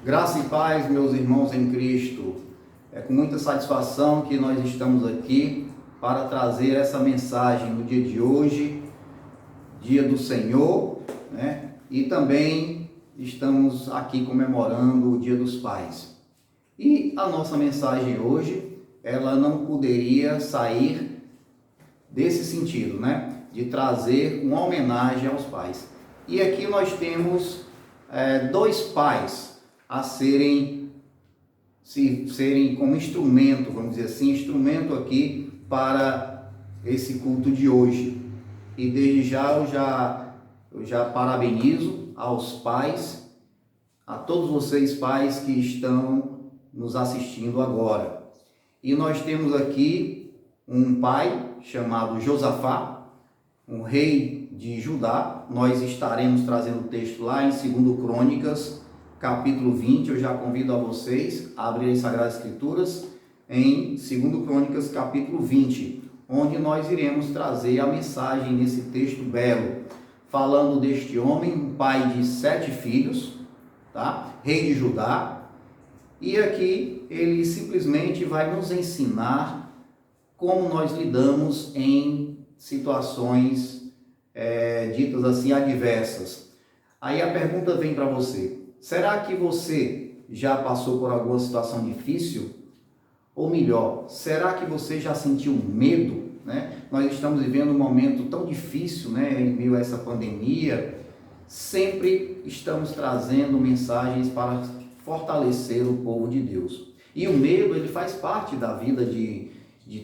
Graça e paz, meus irmãos em Cristo. É com muita satisfação que nós estamos aqui para trazer essa mensagem no dia de hoje, dia do Senhor, né? E também estamos aqui comemorando o Dia dos Pais. E a nossa mensagem hoje, ela não poderia sair desse sentido, né? De trazer uma homenagem aos pais. E aqui nós temos dois pais a serem como instrumento, vamos dizer assim, instrumento aqui para esse culto de hoje. E desde já eu já parabenizo aos pais, a todos vocês pais que estão nos assistindo agora. E nós temos aqui um pai chamado Josafá, um rei de Judá. Nós estaremos trazendo o texto lá em 2 Crônicas, capítulo 20, eu já convido a vocês a abrirem as Sagradas Escrituras em 2 Crônicas, capítulo 20, onde nós iremos trazer a mensagem nesse texto belo, falando deste homem, um pai de 7 filhos, tá? Rei de Judá, e aqui ele simplesmente vai nos ensinar como nós lidamos em situações ditas assim adversas. Aí a pergunta vem para você: será que você já passou por alguma situação difícil? Ou melhor, será que você já sentiu medo, né? Nós estamos vivendo um momento tão difícil, né? Em meio a essa pandemia. Sempre estamos trazendo mensagens para fortalecer o povo de Deus. E o medo, ele faz parte da vida de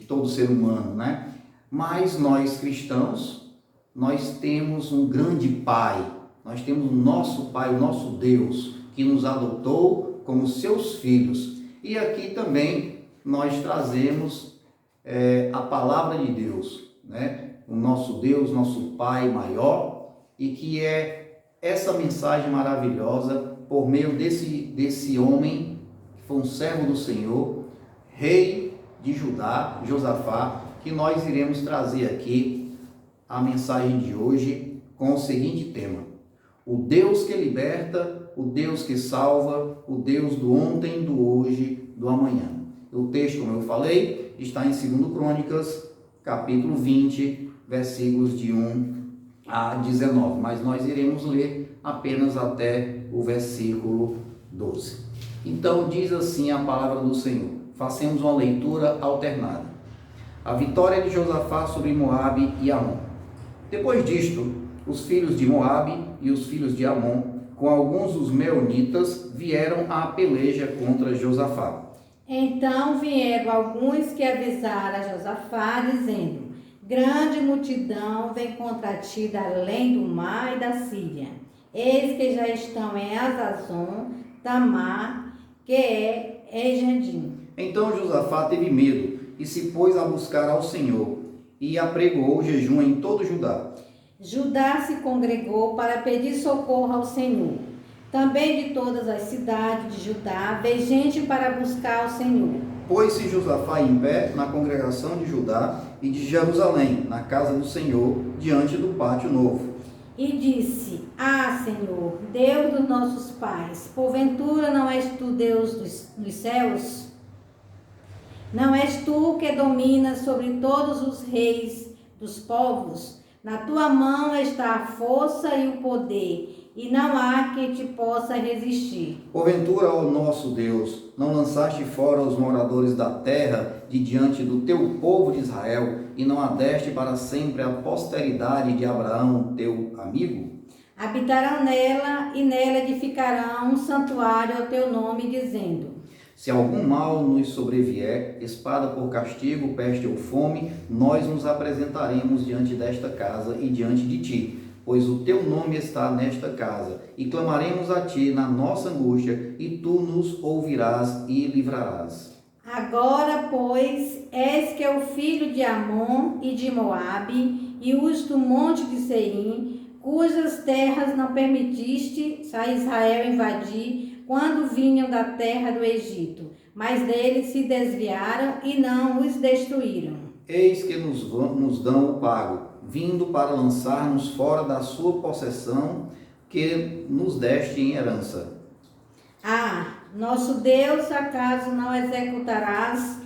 todo ser humano, né? Mas nós cristãos, nós temos um grande Pai. Nós temos o nosso Pai, o nosso Deus, que nos adotou como seus filhos. E aqui também nós trazemos a palavra de Deus, né? O nosso Deus, nosso Pai maior, e que é essa mensagem maravilhosa por meio desse homem, que foi um servo do Senhor, rei de Judá, Josafá, que nós iremos trazer aqui a mensagem de hoje com o seguinte tema: o Deus que liberta, o Deus que salva, o Deus do ontem, do hoje, do amanhã. O texto, como eu falei, está em 2 Crônicas, capítulo 20, versículos de 1 a 19, mas nós iremos ler apenas até o versículo 12. Então diz assim a palavra do Senhor. Façamos uma leitura alternada. A vitória de Josafá sobre Moabe e Amon. Depois disto, os filhos de Moabe e os filhos de Amon, com alguns dos meunitas, vieram à peleja contra Josafá. Então vieram alguns que avisaram a Josafá, dizendo: grande multidão vem contra ti da além do mar e da Síria. Eis que já estão em Azazon, Tamar, que é Engandim. Então Josafá teve medo e se pôs a buscar ao Senhor e apregoou jejum em todo Judá. Judá se congregou para pedir socorro ao Senhor. Também de todas as cidades de Judá veio gente para buscar ao Senhor. Pôs-se Josafá em pé na congregação de Judá e de Jerusalém, na casa do Senhor, diante do pátio novo. E disse: Ah, Senhor, Deus dos nossos pais, porventura não és tu Deus dos céus? Não és tu que dominas sobre todos os reis dos povos? Na tua mão está a força e o poder, e não há quem te possa resistir. Porventura, ó nosso Deus, não lançaste fora os moradores da terra de diante do teu povo de Israel, e não adeste para sempre a posteridade de Abraão, teu amigo? Habitarão nela, e nela edificarão um santuário ao teu nome, dizendo: se algum mal nos sobrevier, espada por castigo, peste ou fome, nós nos apresentaremos diante desta casa e diante de ti, pois o teu nome está nesta casa, e clamaremos a ti na nossa angústia, e tu nos ouvirás e livrarás. Agora, pois, és que é o filho de Amon e de Moabe, e os do monte de Seim, cujas terras não permitiste a Israel invadir, quando vinham da terra do Egito, mas deles se desviaram e não os destruíram. Eis que nos dão o pago, vindo para lançar-nos fora da sua possessão, que nos deste em herança. Nosso Deus, acaso não executarás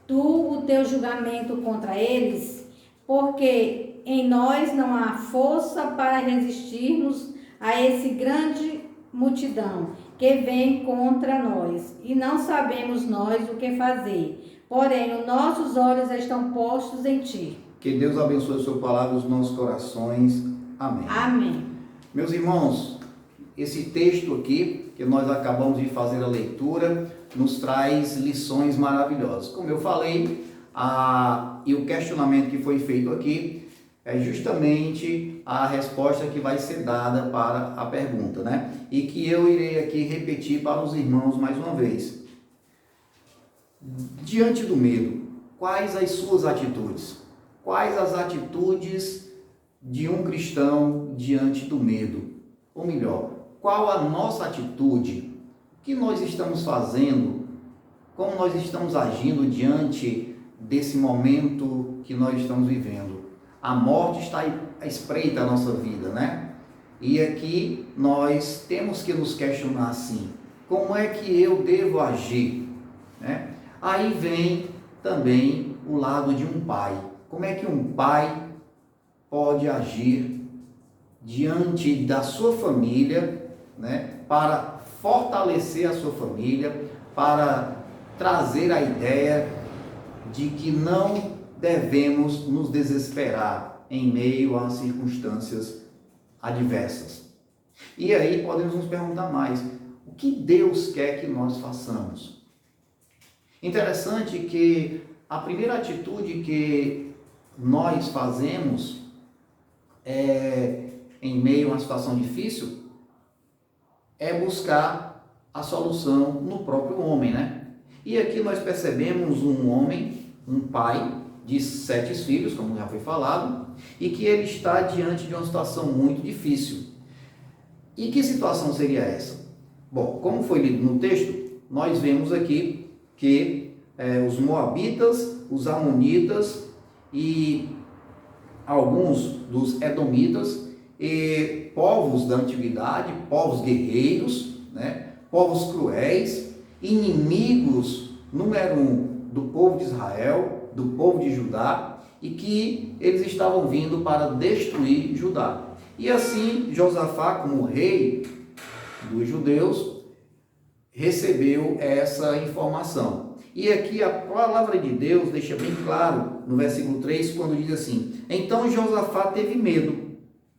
tu o teu julgamento contra eles? Porque em nós não há força para resistirmos a esse grande multidão que vem contra nós, e não sabemos nós o que fazer. Porém, os nossos olhos estão postos em ti. Que Deus abençoe a sua palavra nos nossos corações. Amém. Amém. Meus irmãos, esse texto aqui, que nós acabamos de fazer a leitura, nos traz lições maravilhosas. Como eu falei, e o questionamento que foi feito aqui é justamente a resposta que vai ser dada para a pergunta, né? E que eu irei aqui repetir para os irmãos mais uma vez. Diante do medo, quais as suas atitudes? Quais as atitudes de um cristão diante do medo? Ou melhor, qual a nossa atitude? O que nós estamos fazendo? Como nós estamos agindo diante desse momento que nós estamos vivendo? A morte está à espreita da nossa vida, né? E aqui nós temos que nos questionar assim: como é que eu devo agir? Né? Aí vem também o lado de um pai. Como é que um pai pode agir diante da sua família, né, para fortalecer a sua família, para trazer a ideia de que não devemos nos desesperar em meio a circunstâncias adversas. E aí podemos nos perguntar mais: o que Deus quer que nós façamos? Interessante que a primeira atitude que nós fazemos em meio a uma situação difícil é buscar a solução no próprio homem, né? E aqui nós percebemos um homem, um pai de 7 filhos, como já foi falado, e que ele está diante de uma situação muito difícil. E que situação seria essa? Bom, como foi lido no texto, nós vemos aqui que os moabitas, os amonitas e alguns dos edomitas, e povos da antiguidade, povos guerreiros, né, povos cruéis, inimigos número 1 do povo de Israel, do povo de Judá, e que eles estavam vindo para destruir Judá. E assim Josafá, como rei dos judeus, recebeu essa informação. E aqui a palavra de Deus deixa bem claro no versículo 3, quando diz assim: então Josafá teve medo.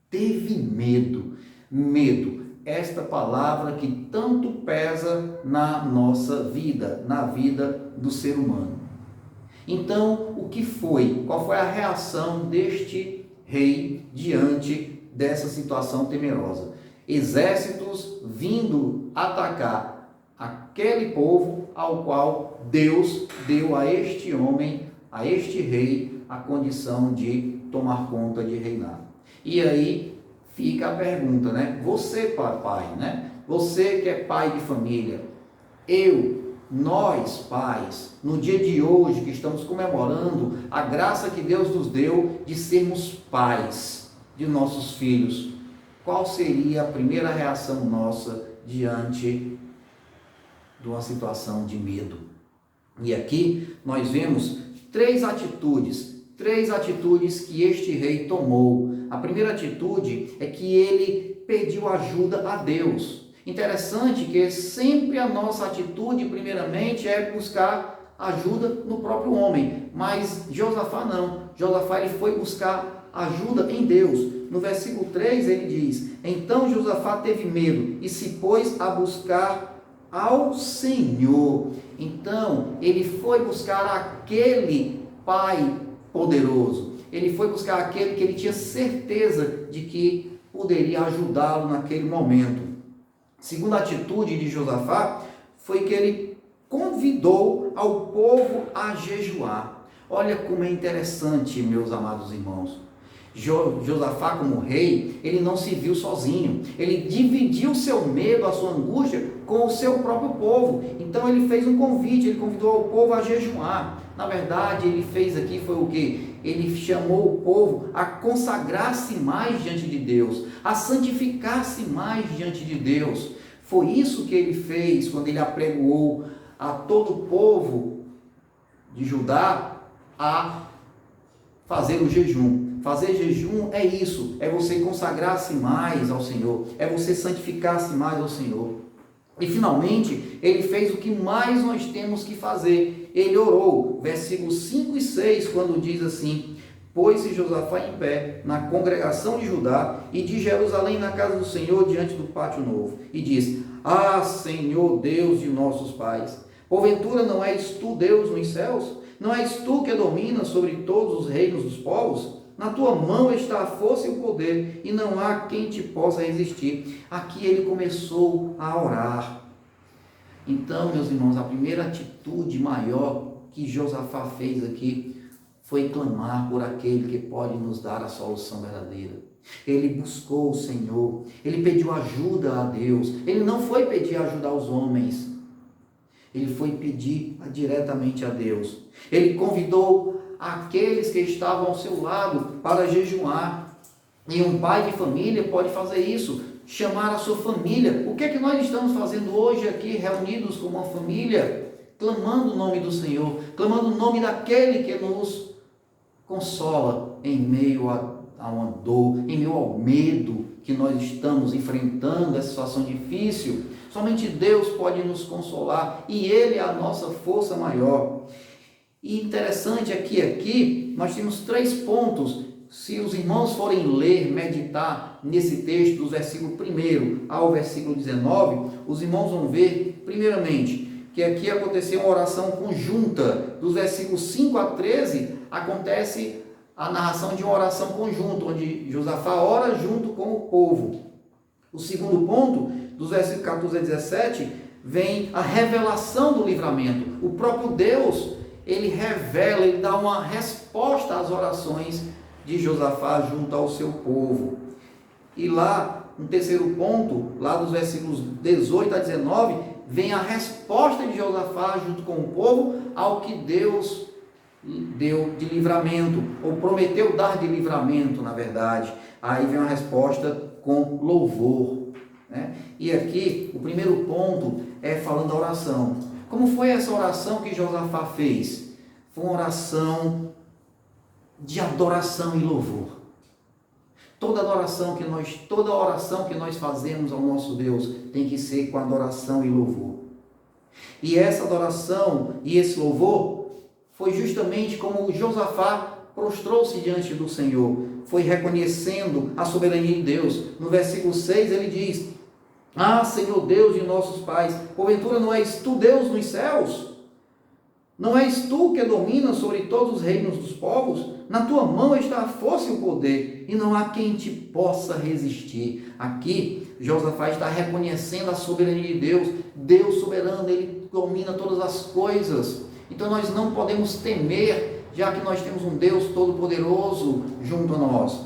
Teve medo. Medo. Esta palavra que tanto pesa na nossa vida, na vida do ser humano. Então, o que foi? Qual foi a reação deste rei diante dessa situação temerosa? Exércitos vindo atacar aquele povo ao qual Deus deu a este homem, a este rei, a condição de tomar conta, de reinar. E aí fica a pergunta, né? Você, pai, né? Você que é pai de família, nós, pais, no dia de hoje que estamos comemorando a graça que Deus nos deu de sermos pais de nossos filhos, qual seria a primeira reação nossa diante de uma situação de medo? E aqui nós vemos três atitudes que este rei tomou. A primeira atitude é que ele pediu ajuda a Deus. Interessante que sempre a nossa atitude, primeiramente, é buscar ajuda no próprio homem. Mas Josafá não. Josafá ele foi buscar ajuda em Deus. No versículo 3 ele diz: então Josafá teve medo e se pôs a buscar ao Senhor. Então ele foi buscar aquele pai poderoso. Ele foi buscar aquele que ele tinha certeza de que poderia ajudá-lo naquele momento. Segunda atitude de Josafá foi que ele convidou ao povo a jejuar. Olha como é interessante, meus amados irmãos. Josafá, como rei, ele não se viu sozinho. Ele dividiu seu medo, a sua angústia com o seu próprio povo. Então ele fez um convite, ele convidou o povo a jejuar. Na verdade, ele fez aqui foi o quê? Ele chamou o povo a consagrar-se mais diante de Deus, a santificar-se mais diante de Deus. Foi isso que ele fez quando ele apregoou a todo o povo de Judá a fazer o jejum. Fazer jejum é isso, é você consagrar-se mais ao Senhor, é você santificar-se mais ao Senhor. E finalmente, ele fez o que mais nós temos que fazer. Ele orou, versículos 5 e 6, quando diz assim: pôs-se Josafá em pé na congregação de Judá e de Jerusalém na casa do Senhor diante do pátio novo, e disse: ah, Senhor Deus de nossos pais, porventura não és tu Deus nos céus? Não és tu que dominas sobre todos os reinos dos povos? Na tua mão está a força e o poder, e não há quem te possa resistir. Aqui ele começou a orar. Então, meus irmãos, a primeira atitude maior que Josafá fez aqui foi clamar por aquele que pode nos dar a solução verdadeira. Ele buscou o Senhor, ele pediu ajuda a Deus. Ele não foi pedir ajuda aos homens, ele foi pedir diretamente a Deus. Ele convidou aqueles que estavam ao seu lado para jejuar. E um pai de família pode fazer isso, chamar a sua família. O que é que nós estamos fazendo hoje aqui, reunidos como uma família? Clamando o nome do Senhor, clamando o nome daquele que nos consola em meio a uma dor, em meio ao medo que nós estamos enfrentando, essa situação difícil. Somente Deus pode nos consolar e Ele é a nossa força maior. E interessante é que aqui nós temos 3 pontos. Se os irmãos forem ler, meditar nesse texto, do versículo 1 ao versículo 19, os irmãos vão ver, primeiramente, que aqui aconteceu uma oração conjunta. Dos versículos 5 a 13, acontece a narração de uma oração conjunta, onde Josafá ora junto com o povo. O segundo ponto, dos versículos 14 a 17, vem a revelação do livramento. O próprio Deus, ele revela, ele dá uma resposta às orações de Josafá junto ao seu povo. E lá, um terceiro ponto, lá dos versículos 18 a 19, vem a resposta de Josafá junto com o povo ao que Deus deu de livramento, ou prometeu dar de livramento, na verdade. Aí vem uma resposta com louvor, né? E aqui, o primeiro ponto é falando da oração. Como foi essa oração que Josafá fez? Foi uma oração de adoração e louvor. Toda oração que nós fazemos ao nosso Deus tem que ser com adoração e louvor. E essa adoração e esse louvor foi justamente como Josafá prostrou-se diante do Senhor, foi reconhecendo a soberania de Deus. No versículo 6 ele diz: ah, Senhor Deus de nossos pais, porventura não és tu Deus nos céus? Não és tu que dominas sobre todos os reinos dos povos? Na tua mão está a força e o poder, e não há quem te possa resistir. Aqui, Josafá está reconhecendo a soberania de Deus. Deus soberano, ele domina todas as coisas. Então nós não podemos temer, já que nós temos um Deus todo-poderoso junto a nós.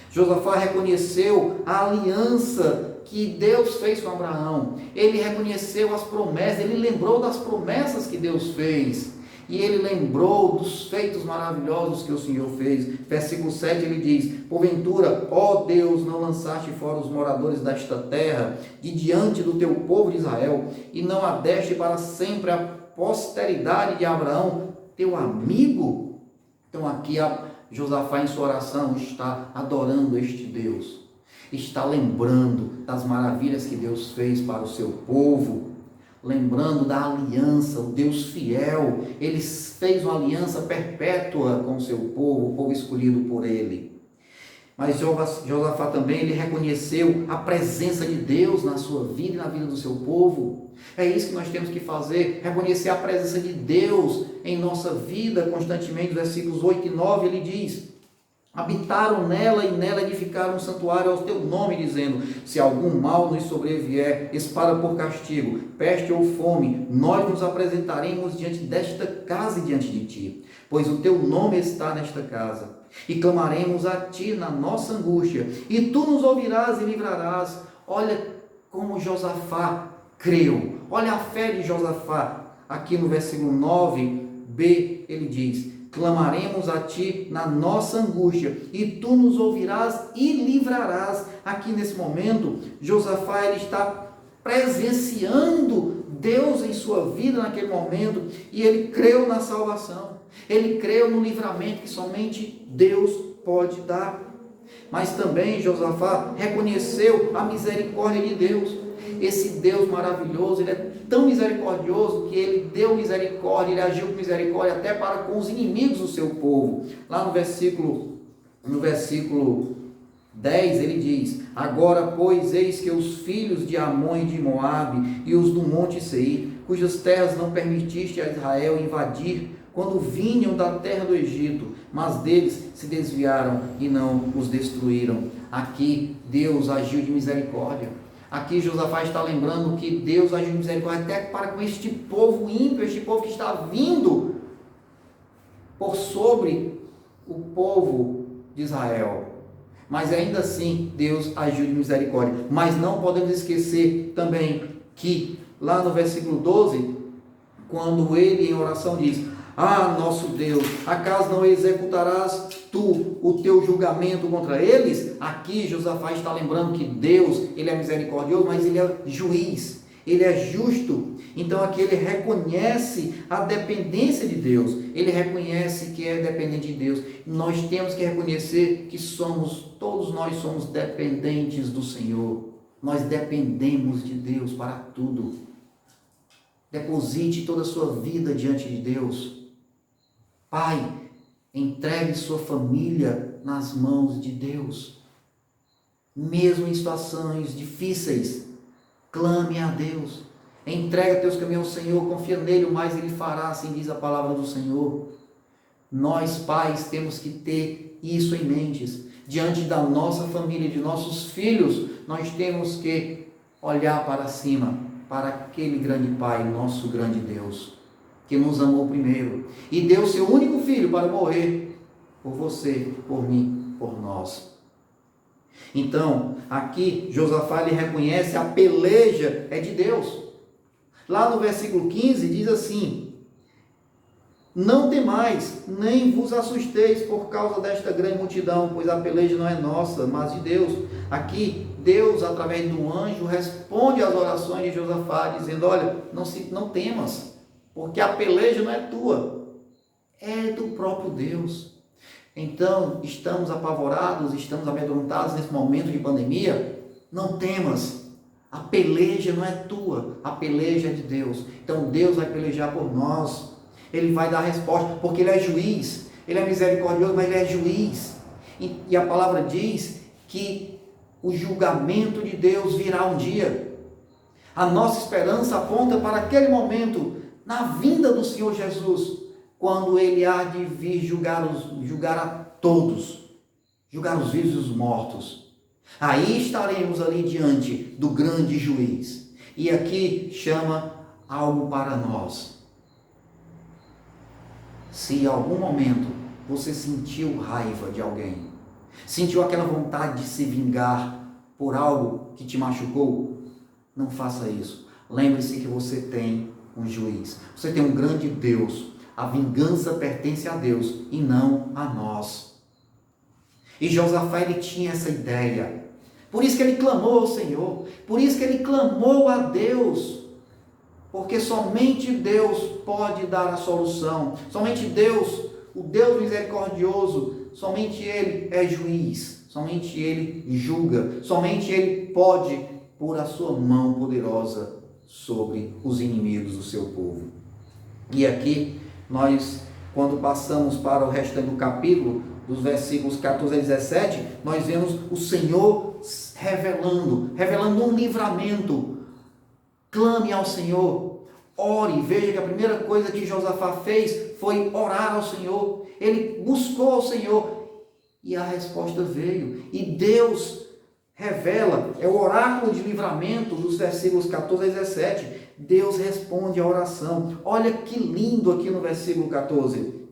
Josafá reconheceu a aliança que Deus fez com Abraão. Ele reconheceu as promessas, ele lembrou das promessas que Deus fez. E ele lembrou dos feitos maravilhosos que o Senhor fez. Versículo 7 ele diz: porventura, ó Deus, não lançaste fora os moradores desta terra, de diante do teu povo de Israel, e não a deste para sempre a posteridade de Abraão, teu amigo? Então aqui Josafá em sua oração está adorando este Deus, está lembrando das maravilhas que Deus fez para o seu povo, lembrando da aliança, o Deus fiel. Ele fez uma aliança perpétua com o seu povo, o povo escolhido por ele. Mas Josafá também, ele reconheceu a presença de Deus na sua vida e na vida do seu povo. É isso que nós temos que fazer, reconhecer a presença de Deus em nossa vida constantemente. Versículos 8 e 9 ele diz: habitaram nela e nela edificaram um santuário ao teu nome, dizendo: se algum mal nos sobrevier, espada por castigo, peste ou fome, nós nos apresentaremos diante desta casa e diante de ti, pois o teu nome está nesta casa, e clamaremos a ti na nossa angústia, e tu nos ouvirás e livrarás. Olha como Josafá creu, olha a fé de Josafá. Aqui no versículo 9b ele diz: clamaremos a ti na nossa angústia, e tu nos ouvirás e livrarás. Aqui nesse momento, Josafá ele está presenciando Deus em sua vida naquele momento, e ele creu na salvação, ele creu no livramento que somente Deus pode dar. Mas também Josafá reconheceu a misericórdia de Deus. Esse Deus maravilhoso, ele é tão misericordioso que ele deu misericórdia, ele agiu com misericórdia até para com os inimigos do seu povo. Lá no versículo 10 ele diz: agora, pois, eis que os filhos de Amon e de Moabe e os do monte Seir, cujas terras não permitiste a Israel invadir, quando vinham da terra do Egito, mas deles se desviaram e não os destruíram. Aqui Deus agiu de misericórdia. Aqui Josafá está lembrando que Deus agiu de misericórdia até para com este povo ímpio, este povo que está vindo por sobre o povo de Israel. Mas ainda assim Deus agiu de misericórdia. Mas não podemos esquecer também que lá no versículo 12, quando ele em oração diz: ah, nosso Deus, acaso não executarás tu o teu julgamento contra eles? Aqui Josafá está lembrando que Deus, ele é misericordioso, mas ele é juiz, ele é justo. Então aqui ele reconhece a dependência de Deus, ele reconhece que é dependente de Deus. Nós temos que reconhecer que todos nós somos dependentes do Senhor. Nós dependemos de Deus para tudo. Deposite toda a sua vida diante de Deus. Pai, entregue sua família nas mãos de Deus. Mesmo em situações difíceis, clame a Deus. Entrega teus caminhos ao Senhor, confia nele, o mais ele fará, assim diz a palavra do Senhor. Nós, pais, temos que ter isso em mente. Diante da nossa família, de nossos filhos, nós temos que olhar para cima, para aquele grande Pai, nosso grande Deus, que nos amou primeiro e deu seu único filho para morrer por você, por mim, por nós. Então, aqui Josafá ele reconhece a peleja é de Deus. Lá no versículo 15 diz assim: não temais, nem vos assusteis por causa desta grande multidão, pois a peleja não é nossa, mas de Deus. Aqui Deus, através do anjo, responde às orações de Josafá, dizendo: olha, não temas, porque a peleja não é tua, é do próprio Deus. Então, estamos apavorados, estamos amedrontados nesse momento de pandemia? Não temas, a peleja não é tua, a peleja é de Deus. Então, Deus vai pelejar por nós, Ele vai dar resposta, porque Ele é juiz, Ele é misericordioso, mas Ele é juiz. E a palavra diz que o julgamento de Deus virá um dia. A nossa esperança aponta para aquele momento, na vinda do Senhor Jesus, quando Ele há de vir julgar a todos, julgar os vivos e os mortos. Aí estaremos ali diante do grande juiz. E aqui chama algo para nós. Se em algum momento você sentiu raiva de alguém, sentiu aquela vontade de se vingar por algo que te machucou, não faça isso. Lembre-se que você tem um juiz, você tem um grande Deus. A vingança pertence a Deus e não a nós. E Josafá ele tinha essa ideia. Por isso que ele clamou ao Senhor, por isso que ele clamou a Deus, porque somente Deus pode dar a solução, somente Deus, o Deus misericordioso, somente Ele é juiz, somente Ele julga, somente Ele pode pôr a sua mão poderosa sobre os inimigos do seu povo. E aqui nós, quando passamos para o restante do capítulo, dos versículos 14 a 17, nós vemos o Senhor revelando um livramento. Clame ao Senhor, ore. Veja que a primeira coisa que Josafá fez foi orar ao Senhor. Ele buscou ao Senhor e a resposta veio. E Deus revela, é o oráculo de livramento dos versículos 14 a 17. Deus responde a oração. Olha que lindo aqui no versículo 14.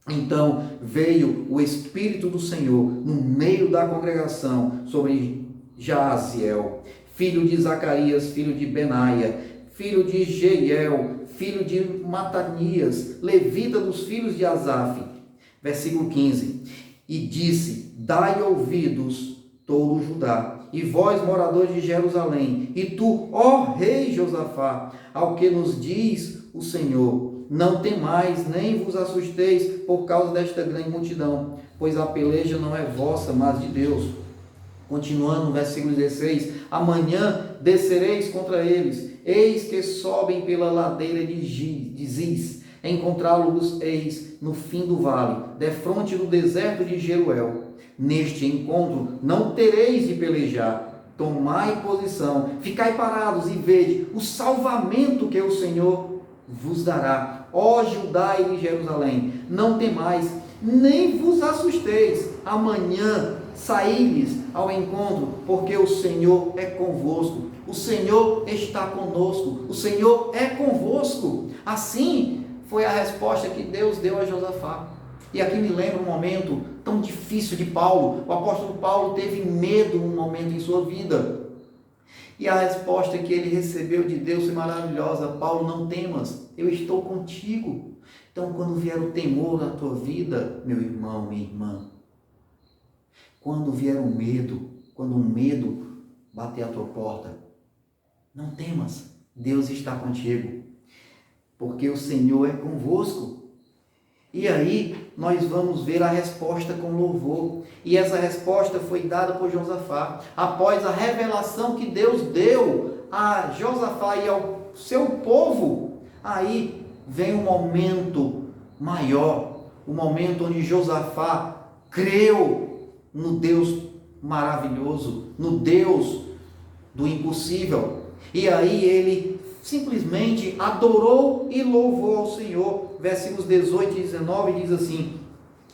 Então veio o Espírito do Senhor no meio da congregação sobre Jaaziel, filho de Zacarias, filho de Benaia, filho de Jeiel, filho de Matanias, levita dos filhos de Asaf. Versículo 15. E disse: dai ouvidos todo Judá e vós, moradores de Jerusalém, e tu, ó rei Josafá, ao que nos diz o Senhor: não temais, nem vos assusteis por causa desta grande multidão, pois a peleja não é vossa, mas de Deus. Continuando no versículo 16: amanhã descereis contra eles, eis que sobem pela ladeira de Ziz, encontrá-los eis no fim do vale, defronte do deserto de Jeruel. Neste encontro não tereis de pelejar, tomai posição, ficai parados e vede o salvamento que o Senhor vos dará, ó Judá e Jerusalém. Não temais, nem vos assusteis, amanhã saí-lhes ao encontro, porque o Senhor é convosco, o Senhor está conosco, o Senhor é convosco. Assim foi a resposta que Deus deu a Josafá. E aqui me lembra um momento tão difícil de Paulo. O apóstolo Paulo teve medo um momento em sua vida. E a resposta que ele recebeu de Deus foi maravilhosa: Paulo, não temas, eu estou contigo. Então, quando vier o temor na tua vida, meu irmão, minha irmã, quando vier o medo, quando o medo bater a tua porta, não temas, Deus está contigo, porque o Senhor é convosco. E aí nós vamos ver a resposta com louvor. E essa resposta foi dada por Josafá, após a revelação que Deus deu a Josafá e ao seu povo. Aí vem um momento maior, o momento onde Josafá creu no Deus maravilhoso, no Deus do impossível. E aí ele simplesmente adorou e louvou ao Senhor. Versículos 18 e 19 diz assim: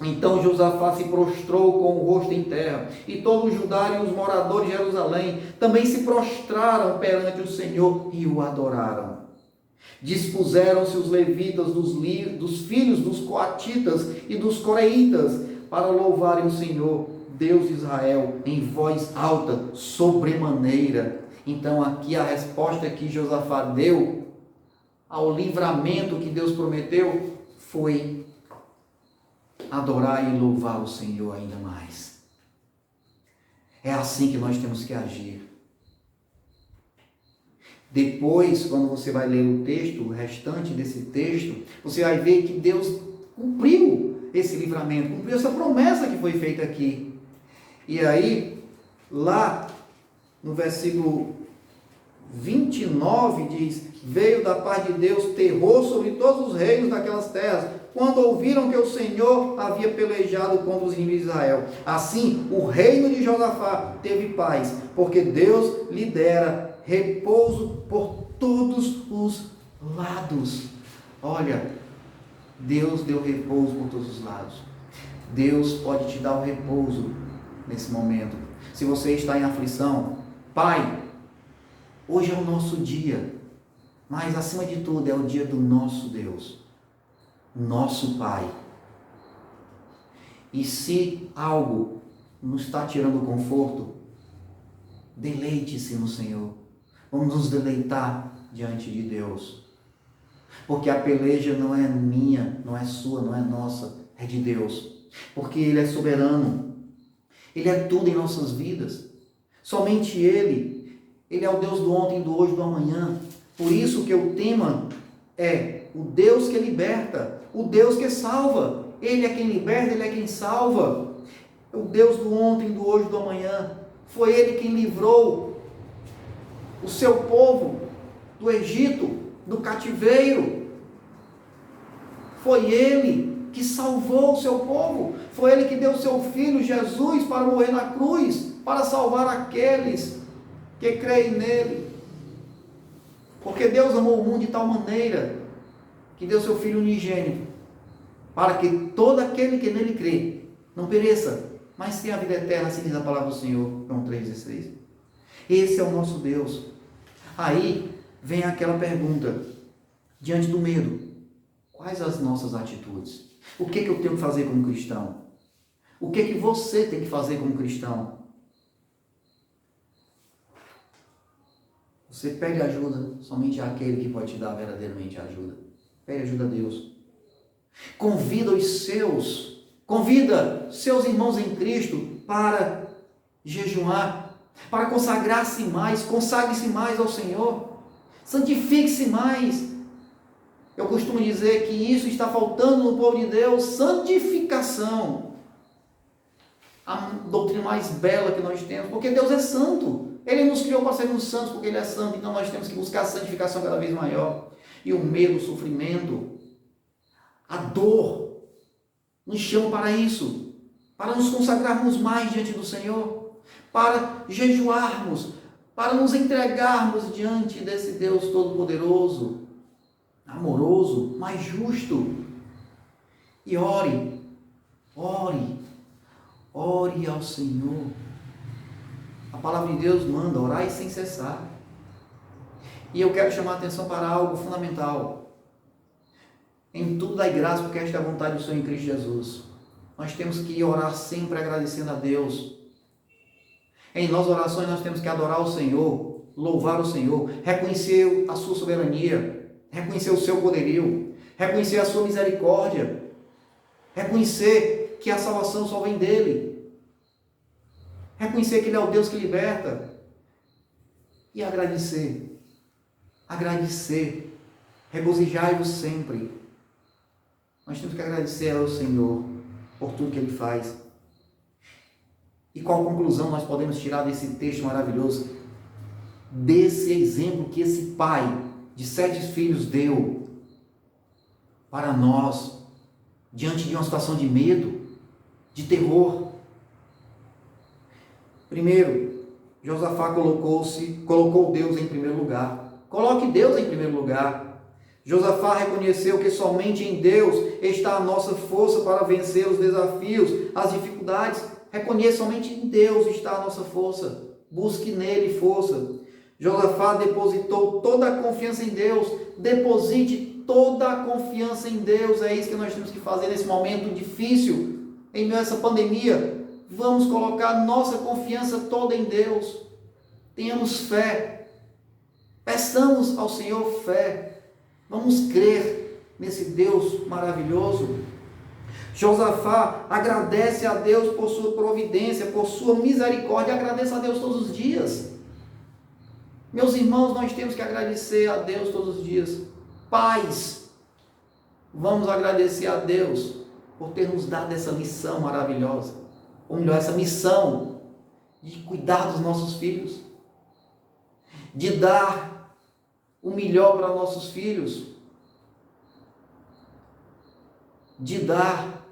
então Josafá se prostrou com o rosto em terra, e todo o Judá e os moradores de Jerusalém também se prostraram perante o Senhor e o adoraram. Dispuseram-se os levitas dos filhos dos coatitas e dos coreitas para louvarem o Senhor, Deus de Israel, em voz alta, sobremaneira. Então aqui a resposta que Josafá deu ao livramento que Deus prometeu foi adorar e louvar o Senhor ainda mais. É assim que nós temos que agir. Depois, quando você vai ler o texto, o restante desse texto, você vai ver que Deus cumpriu esse livramento, cumpriu essa promessa que foi feita aqui. E aí, lá no versículo 29 diz: veio da parte de Deus terror sobre todos os reinos daquelas terras, quando ouviram que o Senhor havia pelejado contra os inimigos de Israel. Assim, o reino de Josafá teve paz, porque Deus lhe dera repouso por todos os lados. Olha, Deus deu repouso por todos os lados. Deus pode te dar o repouso nesse momento. Se você está em aflição, Pai, hoje é o nosso dia, mas acima de tudo é o dia do nosso Deus, nosso Pai. E se algo nos está tirando o conforto, deleite-se no Senhor. Vamos nos deleitar diante de Deus, porque a peleja não é minha, não é sua, não é nossa, é de Deus, porque Ele é soberano, Ele é tudo em nossas vidas. Somente Ele é o Deus do ontem, do hoje, do amanhã. Por isso que o tema é o Deus que liberta, o Deus que salva. Ele é quem liberta, Ele é quem salva. O Deus do ontem, do hoje, do amanhã. Foi Ele quem livrou o seu povo do Egito, do cativeiro. Foi Ele que salvou o seu povo. Foi Ele que deu o seu Filho Jesus para morrer na cruz, para salvar aqueles que creem nele. Porque Deus amou o mundo de tal maneira que deu seu Filho unigênito, para que todo aquele que nele crê não pereça, mas tenha a vida eterna, assim diz a palavra do Senhor, João 3,16. Esse é o nosso Deus. Aí vem aquela pergunta, diante do medo: quais as nossas atitudes? O que eu tenho que fazer como cristão? O que você tem que fazer como cristão? Você pede ajuda somente àquele que pode te dar verdadeiramente ajuda. Pede ajuda a Deus. Convida seus irmãos em Cristo para jejuar. para consagrar-se mais, consagre-se mais ao Senhor, santifique-se mais. Eu costumo dizer que isso está faltando no povo de Deus, santificação. A doutrina mais bela que nós temos, porque Deus é santo. Ele nos criou para sermos santos, porque Ele é santo, então nós temos que buscar a santificação cada vez maior. E o medo, o sofrimento, a dor, nos chama para isso, para nos consagrarmos mais diante do Senhor, para jejuarmos, para nos entregarmos diante desse Deus Todo-Poderoso, amoroso, mais justo. E ore ao Senhor. A palavra de Deus manda, orai sem cessar. E eu quero chamar a atenção para algo fundamental. Em tudo dai graça, porque esta é a vontade do Senhor em Cristo Jesus. Nós temos que orar sempre agradecendo a Deus. Em nossas orações nós temos que adorar o Senhor, louvar o Senhor, reconhecer a sua soberania, reconhecer o seu poderio, reconhecer a sua misericórdia, reconhecer que a salvação só vem dele, reconhecer que Ele é o Deus que liberta e agradecer, regozijai-vos sempre. Nós temos que agradecer ao Senhor por tudo que Ele faz. E qual conclusão nós podemos tirar desse texto maravilhoso? Desse exemplo que esse pai de 7 filhos deu para nós, diante de uma situação de medo, de terror. Primeiro, Josafá colocou Deus em primeiro lugar. Coloque Deus em primeiro lugar. Josafá reconheceu que somente em Deus está a nossa força para vencer os desafios, as dificuldades. Reconheça, somente em Deus está a nossa força. Busque nele força. Josafá depositou toda a confiança em Deus. Deposite toda a confiança em Deus. É isso que nós temos que fazer nesse momento difícil, em meio a essa pandemia. Vamos colocar nossa confiança toda em Deus. Tenhamos fé. Peçamos ao Senhor fé. Vamos crer nesse Deus maravilhoso. Josafá agradece a Deus por sua providência, por sua misericórdia. Agradeça a Deus todos os dias. Meus irmãos, nós temos que agradecer a Deus todos os dias. Pais, vamos agradecer a Deus por ter nos dado essa lição maravilhosa. Ou melhor, essa missão de cuidar dos nossos filhos, de dar o melhor para nossos filhos, de dar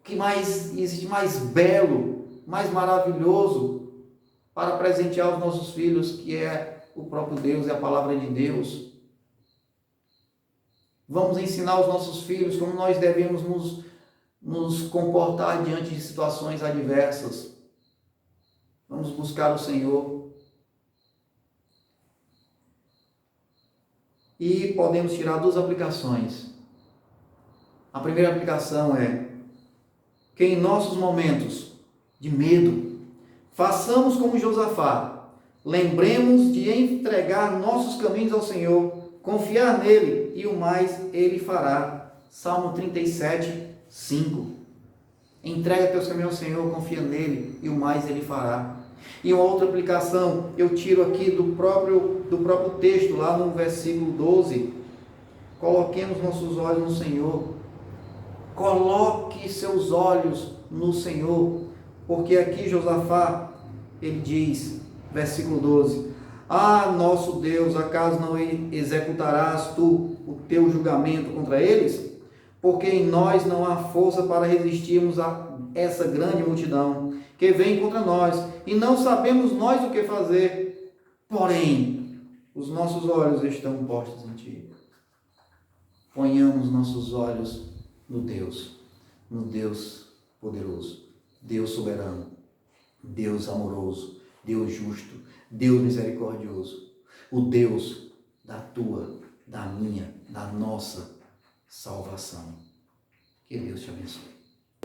o que mais existe mais belo, mais maravilhoso para presentear os nossos filhos, que é o próprio Deus e a palavra de Deus. Vamos ensinar os nossos filhos como nós devemos nos comportar diante de situações adversas. Vamos buscar o Senhor. E podemos tirar 2 aplicações. A primeira aplicação é que em nossos momentos de medo, façamos como Josafá. Lembremos de entregar nossos caminhos ao Senhor, confiar nele e o mais ele fará. Salmo 37, 5. Entrega teus caminhos ao Senhor, confia nele e o mais ele fará. E uma outra aplicação, eu tiro aqui do próprio texto, lá no versículo 12. Coloquemos nossos olhos no Senhor. Coloque seus olhos no Senhor. Porque aqui Josafá, ele diz, versículo 12: Ah, nosso Deus, acaso não executarás tu o teu julgamento contra eles? Porque em nós não há força para resistirmos a essa grande multidão que vem contra nós, e não sabemos nós o que fazer. Porém, os nossos olhos estão postos em ti. Ponhamos nossos olhos no Deus poderoso, Deus soberano, Deus amoroso, Deus justo, Deus misericordioso, o Deus da tua, da minha, da nossa salvação. Que Deus te abençoe.